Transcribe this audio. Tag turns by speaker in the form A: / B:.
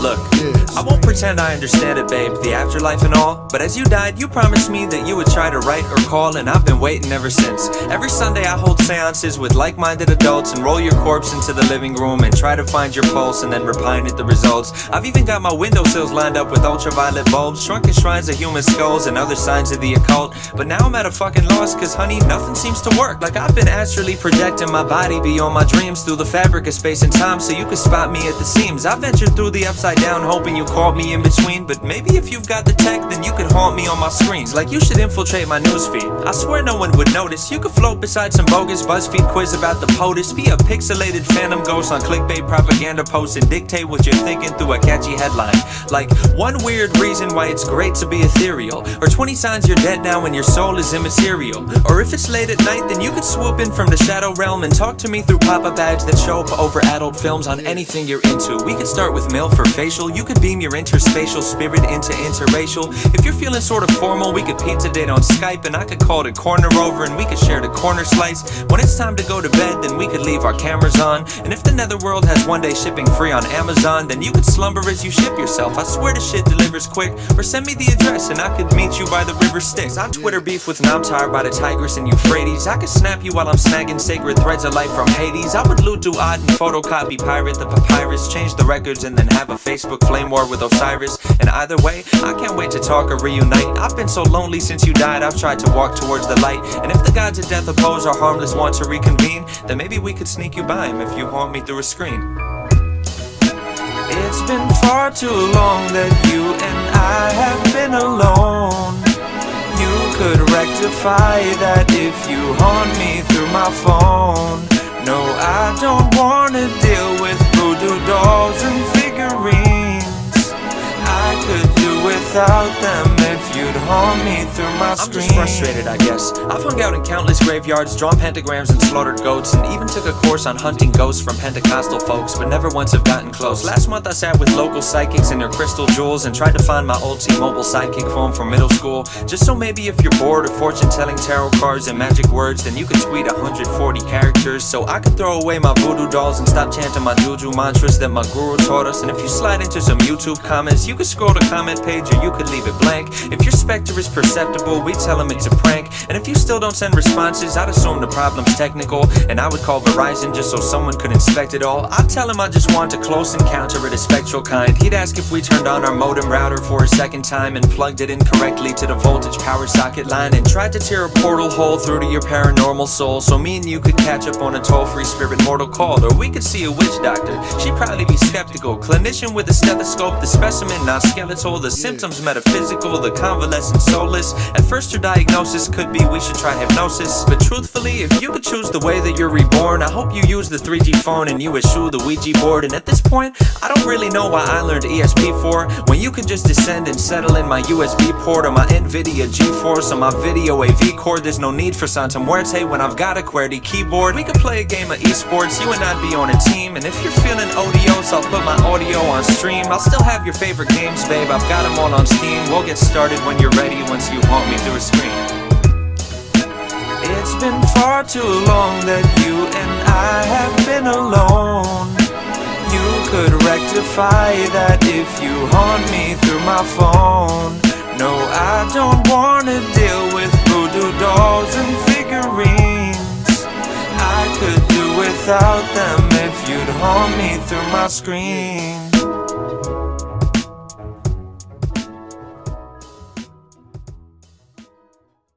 A: Look, I won't pretend I understand it, babe, the afterlife and all. But as you died, you promised me that you would try to write or call, and I've been waiting ever since. Every Sunday I hold seances with like-minded adults and roll your corpse into the living room and try to find your pulse and then repine at the results. I've even got my windowsills lined up with ultraviolet bulbs, shrunken shrines of human skulls and other signs of the occult. But now I'm at a fucking loss, cause honey, nothing seems to work. Like I've been astrally projecting my body beyond my dreams through the fabric of space and time so you could spot me at the seams. I ventured through the upside down hoping you caught me in between, but maybe if you've got the tech then you could haunt me on my screens. Like you should infiltrate my newsfeed. I swear no one would notice. You could float beside some bogus BuzzFeed quiz about the POTUS, be a pixelated phantom ghost on clickbait propaganda posts and dictate what you're thinking through a catchy headline. Like one weird reason why it's great to be ethereal, or 20 signs you're dead now and your soul is immaterial. Or if it's late at night then you could swoop in from the shadow realm and talk to me through pop-up ads that show up over adult films on anything you're into. We could start with MILF for facial. You could beam your interspatial spirit into interracial. If you're feeling sort of formal, we could pizza date on Skype and I could call it corner over and we could share the corner slice. When it's time to go to bed then we could leave our cameras on. And if the netherworld has one day shipping free on Amazon, then you could slumber as you ship yourself. I swear the shit delivers quick. Or send me the address and I could meet you by the river Styx. I Twitter beef with Namtar by the Tigris and Euphrates. I could snap you while I'm snagging sacred threads of life from Hades. I would loot Duat and photocopy pirate the papyrus, change the records and then have a Facebook flame war with Osiris. And either way, I can't wait to talk or reunite. I've been so lonely since you died, I've tried to walk towards the light. And if the gods of death oppose our harmless want to reconvene, then maybe we could sneak you by him if you haunt me through a screen. It's been far too long that you and I have been alone. You could rectify that if you haunt me through my phone. No, I don't wanna deal with voodoo dolls and figurines. I could do without them if you'd haunt me through my screen. I'm just frustrated, I guess. I've hung out in countless graveyards, drawn pentagrams and slaughtered goats, and even took a course on hunting ghosts from Pentecostal folks, but never once have gotten close. Last month I sat with local psychics and their crystal jewels and tried to find my old T-Mobile sidekick phone from middle school. Just so maybe if you're bored of fortune-telling tarot cards and magic words, then you could tweet 140 characters so I could throw away my voodoo dolls and stop chanting my juju mantras that my guru taught us. And if you slide into some YouTube comments, you could scroll the comment page or you could leave it blank. If your specter is perceptible, we tell them it's a prank. And if you still don't send responses, I'd assume the problem's technical, and I would call Verizon just so someone could inspect it all. I'd tell him I just want a close encounter of the spectral kind. He'd ask if we turned on our modem router for a second time and plugged it incorrectly to the voltage power socket line and tried to tear a portal hole through to your paranormal soul so me and you could catch up on a toll-free spirit mortal call. Or we could see a witch doctor, she'd probably be skeptical. Clinician with a stethoscope, the specimen not skeletal, the symptoms metaphysical, the convalescent soulless. At first her diagnosis could be we should try hypnosis, but truthfully if you could choose the way that you're reborn, I hope you use the 3G phone and you eschew the Ouija board. And at this point I don't really know why I learned ESP4 when you could just descend and settle in my USB port or my NVIDIA GeForce or my video AV cord. There's no need for Santa Muerte when I've got a QWERTY keyboard. We could play a game of esports, you and I'd be on a team. And if you're feeling odious, I'll put my audio on stream. I'll still have your favorite games, babe, I've got them all on Steam. We'll get started when you're ready once you haunt me through a screen. It's been far too long that you and I have been alone. You could rectify that if you haunt me through my phone. No, I don't wanna deal with voodoo dolls and figurines. I could do without them if you'd haunt me through my screen.